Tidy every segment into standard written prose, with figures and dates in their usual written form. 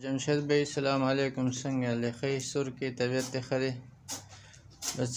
जमशेद भाई सलाम अलैकुम संगे खै सुर की तबीयत खरे बस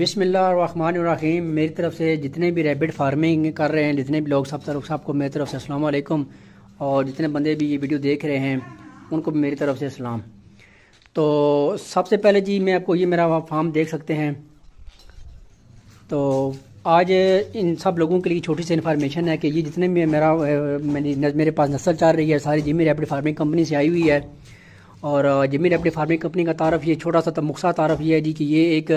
बिस्मिल्लाहिर्रहमानिर्रहीम। मेरी तरफ से जितने भी रैबिट फार्मिंग कर रहे हैं, जितने भी लोग सबको मेरी तरफ से अस्सलाम वालेकुम, और जितने बंदे भी ये वीडियो देख रहे हैं उनको भी मेरी तरफ से सलाम। तो सबसे पहले जी मैं आपको ये मेरा फार्म देख सकते हैं। तो आज इन सब लोगों के लिए छोटी सी इन्फॉर्मेशन है कि ये जितने भी मेरे पास नस्ल चल रही है सारी जिमी रैबिट फार्मिंग कंपनी से आई हुई है। और जिमी रैबिट फार्मिंग कंपनी का तारफ़ ये छोटा सा मुख्तसर तारफ़ ये है जी कि ये एक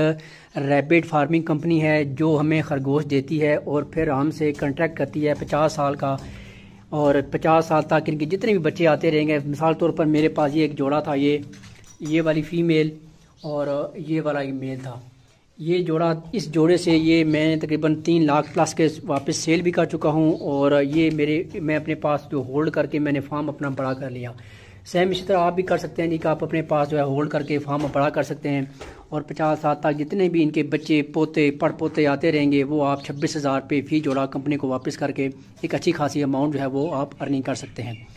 रैबिट फार्मिंग कंपनी है जो हमें खरगोश देती है और फिर हमसे कॉन्ट्रैक्ट करती है 50 साल का, और 50 साल तक इनके जितने भी बच्चे आते रहेंगे। मिसाल तौर पर मेरे पास ये एक जोड़ा था, ये वाली फ़ीमेल और ये वाला एक मेल था। ये जोड़ा, इस जोड़े से ये मैं तकरीबन 3 लाख प्लस के वापस सेल भी कर चुका हूँ, और ये मैं अपने पास जो होल्ड करके मैंने फार्म अपना बड़ा कर लिया। सेम इसी तरह आप भी कर सकते हैं जी कि आप अपने पास जो है होल्ड करके फार्म बड़ा कर सकते हैं, और 50 साल तक जितने भी इनके बच्चे पोते पड़पोते आते रहेंगे वो आप 26,000 रुपये फ़ी जोड़ा कंपनी को वापस करके एक अच्छी खासी अमाउंट जो है वो आप अर्निंग कर सकते हैं।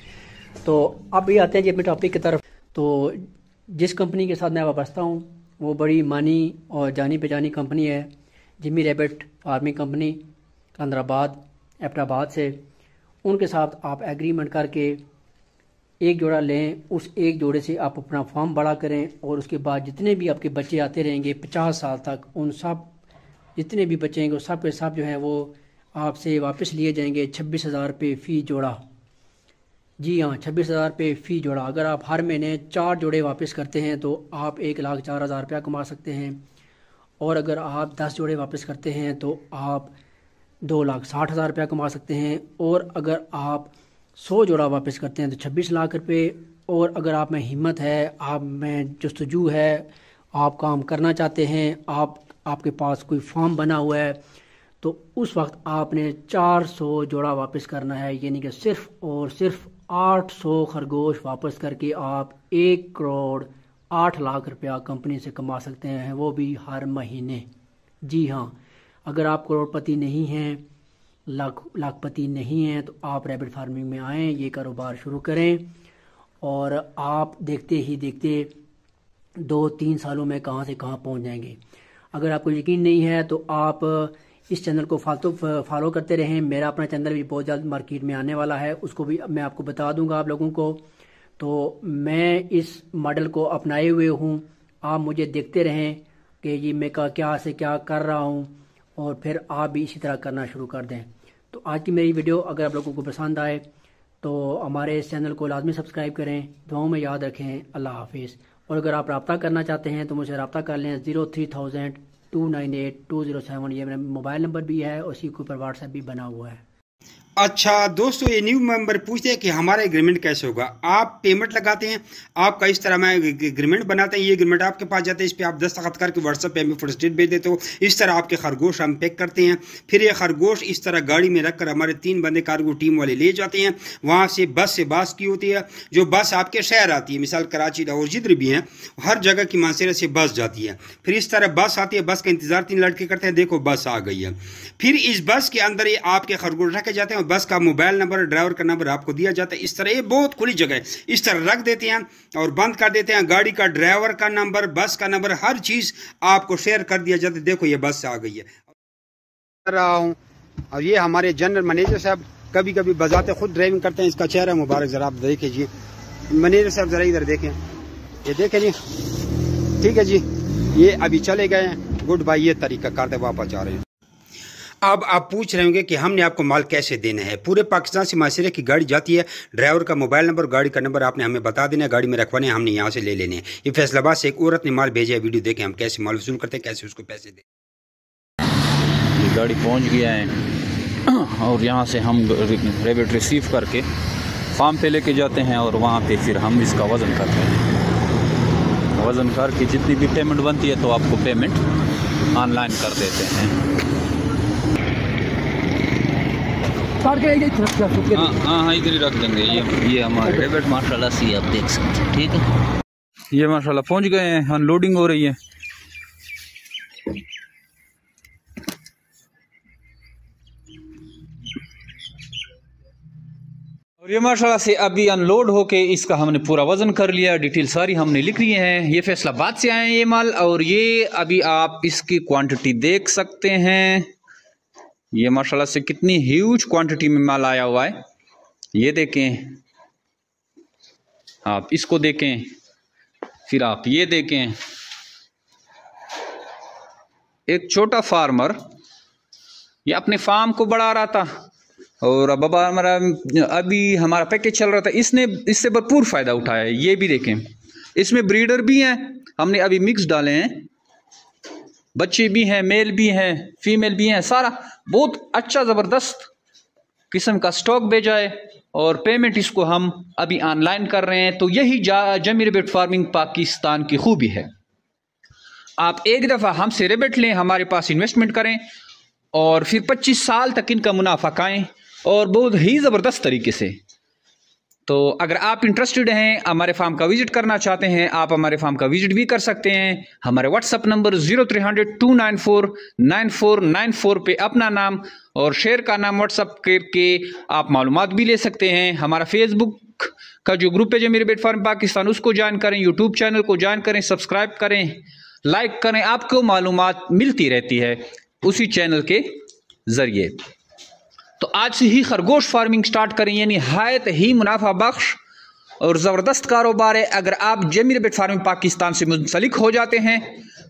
तो अब भी आते हैं जी अपने टॉपिक की तरफ। तो जिस कंपनी के साथ मैं वाबस्ता हूँ वो बड़ी मानी और जानी पहचानी कंपनी है, Jimmy rabbit farming company Kandrabad Abbottabad से। उनके साथ आप एग्रीमेंट करके एक जोड़ा लें, उस एक जोड़े से आप अपना फार्म बड़ा करें, और उसके बाद जितने भी आपके बच्चे आते रहेंगे 50 साल तक, उन सब जितने भी बच्चे हैं सब के सब जो हैं वो आपसे वापस लिए जाएंगे 26,000 रुपये फ़ी जोड़ा। जी हाँ, 26,000 रुपये फ़ी जोड़ा। अगर आप हर महीने 4 जोड़े वापस करते हैं तो आप 1,04,000 रुपया कमा सकते हैं, और अगर आप 10 जोड़े वापस करते हैं तो आप 2,60,000 रुपया कमा सकते हैं, और अगर आप 100 जोड़ा वापस करते हैं तो 26 लाख रुपये। और अगर आप में हिम्मत है, आप में जस्तजू है, आप काम करना चाहते हैं, आपके पास कोई फार्म बना हुआ है, तो उस वक्त आपने 400 जोड़ा वापस करना है। यानी कि सिर्फ़ और सिर्फ 800 खरगोश वापस करके आप 1 करोड़ 8 लाख रुपया कंपनी से कमा सकते हैं, वो भी हर महीने। जी हाँ, अगर आप करोड़पति नहीं हैं, लाखपति नहीं हैं, तो आप रैबिट फार्मिंग में आएँ, ये कारोबार शुरू करें, और आप देखते ही देखते 2-3 सालों में कहाँ से कहाँ पहुँच जाएंगे। अगर आपको यकीन नहीं है तो आप इस चैनल को फॉलो करते रहें। मेरा अपना चैनल भी बहुत जल्द मार्केट में आने वाला है, उसको भी मैं आपको बता दूंगा आप लोगों को। तो मैं इस मॉडल को अपनाए हुए हूँ, आप मुझे देखते रहें कि ये मैं क्या से क्या कर रहा हूँ, और फिर आप भी इसी तरह करना शुरू कर दें। तो आज की मेरी वीडियो अगर आप लोगों को पसंद आए तो हमारे इस चैनल को लाजमी सब्सक्राइब करें, दुआओं में याद रखें। अल्लाह हाफिज़। और अगर आप रब्ता करना चाहते हैं तो मुझे रब्ता कर लें 03,298,207। ये मेरा मोबाइल नंबर भी है, और इसी के ऊपर व्हाट्सएप भी बना हुआ है। अच्छा दोस्तों, ये न्यू मेंबर पूछते हैं कि हमारा एग्रीमेंट कैसे होगा। आप पेमेंट लगाते हैं, आपका इस तरह में एग्रीमेंट बनाते हैं, ये एग्रीमेंट आपके पास जाता है, इस पर आप दस्तखत करके व्हाट्सएप पे हमें फोटोस्टेट भेज देते हो। इस तरह आपके खरगोश हम पैक करते हैं, फिर ये खरगोश इस तरह गाड़ी में रखकर हमारे 3 बंदे कार्गो टीम वाले ले जाते हैं। वहाँ से बास की होती है, जो बस आपके शहर आती है, मिसाल कराची और जिधर भी हैं हर जगह की मानसरा से बस जाती है। फिर इस तरह बस आती है, बस का इंतजार 3 लड़के करते हैं, देखो बस आ गई है। फिर इस बस के अंदर ये आपके खरगोश रखे जाते हैं, बस का मोबाइल नंबर, ड्राइवर का नंबर आपको दिया जाता है। इस तरह ये बहुत खुली जगह है, इस तरह रख देते हैं और बंद कर देते हैं। गाड़ी का, ड्राइवर का नंबर, बस का नंबर, हर चीज आपको शेयर कर दिया जाता है। देखो ये बस आ गई है, कर रहा हूँ। और ये हमारे जनरल मैनेजर साहब कभी कभी बजाते खुद ड्राइविंग करते हैं। इसका चेहरा मुबारक जरा आप देखें जी। मैनेजर साहब जरा इधर देखें, ये देखें जी, ठीक है जी, ये अभी चले गए हैं, गुड बाय। ये तरीका कार वापस आ रहे हैं। अब आप पूछ रहे होंगे कि हमने आपको माल कैसे देना है। पूरे पाकिस्तान से माशरे की गाड़ी जाती है, ड्राइवर का मोबाइल नंबर, गाड़ी का नंबर आपने हमें बता देना है, गाड़ी में रखवाने हैं, हमने यहाँ से ले लेने हैं। ये फैसलाबाद से एक औरत ने माल भेजा है, वीडियो देखें हम कैसे माल वसूल करते हैं, कैसे उसको पैसे दें। ये गाड़ी पहुँच गया है और यहाँ से हम रैबिट रिसीव करके फार्म पे लेके जाते हैं और वहाँ पे फिर हम इसका वज़न करते हैं। वज़न करके जितनी भी पेमेंट बनती है तो आपको पेमेंट ऑनलाइन कर देते हैं। हाँ इधर ही रख देंगे। ये हमारे रैबिट माशाल्लाह से आप देख सकते हैं, ठीक है। ये माशाल्लाह पहुंच गए हैं, अनलोडिंग हो रही है। और ये माशाल्लाह से अभी अनलोड होके इसका हमने पूरा वज़न कर लिया, डिटेल सारी हमने लिख ली है। ये फैसलाबाद से आए हैं ये माल, और ये अभी आप इसकी क्वांटिटी देख सकते हैं। ये माशाल्लाह से कितनी ह्यूज क्वांटिटी में माल आया हुआ है, ये देखें आप, इसको देखें, फिर आप ये देखें। एक छोटा फार्मर ये अपने फार्म को बढ़ा रहा था और अब अभी हमारा पैकेज चल रहा था, इसने इससे भरपूर फ़ायदा उठाया है। ये भी देखें, इसमें ब्रीडर भी हैं, हमने अभी मिक्स डाले हैं, बच्चे भी हैं, मेल भी हैं, फीमेल भी हैं, सारा बहुत अच्छा ज़बरदस्त किस्म का स्टॉक भेजा है और पेमेंट इसको हम अभी ऑनलाइन कर रहे हैं। तो यही जमी रैबिट फार्मिंग पाकिस्तान की खूबी है। आप एक दफ़ा हमसे रैबिट लें, हमारे पास इन्वेस्टमेंट करें और फिर 25 साल तक इनका मुनाफा खाएँ और बहुत ही ज़बरदस्त तरीके से। तो अगर आप इंटरेस्टेड हैं, हमारे फार्म का विज़िट करना चाहते हैं, आप हमारे फार्म का विज़िट भी कर सकते हैं। हमारे व्हाट्सअप नंबर 0300 294 9494 पे अपना नाम और शेयर का नाम व्हाट्सअप करके आप मालूमात भी ले सकते हैं। हमारा फेसबुक का जो ग्रुप है जमी रैबिट फार्म पाकिस्तान, उसको ज्वाइन करें, यूट्यूब चैनल को ज्वाइन करें, सब्सक्राइब करें, लाइक करें, आपको मालूमात मिलती रहती है उसी चैनल के ज़रिए। तो आज से ही खरगोश फार्मिंग स्टार्ट करें, यानी नहायत ही मुनाफा बख्श और ज़बरदस्त कारोबार है। अगर आप जमी रैबिट फार्मिंग पाकिस्तान से मुंसलिक हो जाते हैं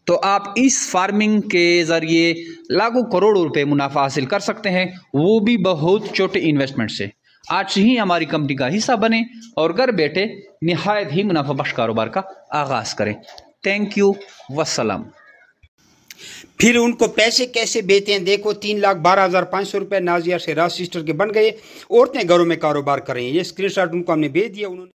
तो आप इस फार्मिंग के ज़रिए लाखों करोड़ों रुपए मुनाफा हासिल कर सकते हैं, वो भी बहुत छोटे इन्वेस्टमेंट से। आज से ही हमारी कंपनी का हिस्सा बने और घर बैठे नहायत ही मुनाफा बख्श कारोबार का आगाज़ करें। थैंक यू, वस्सलाम। फिर उनको पैसे कैसे भेजते हैं, देखो 3,12,500 रुपये नाजिया शेराज सिस्टर के बन गए। औरतें घरों में कारोबार कर रही हैं, ये स्क्रीनशॉट उनको हमने भेज दिया। उन्होंने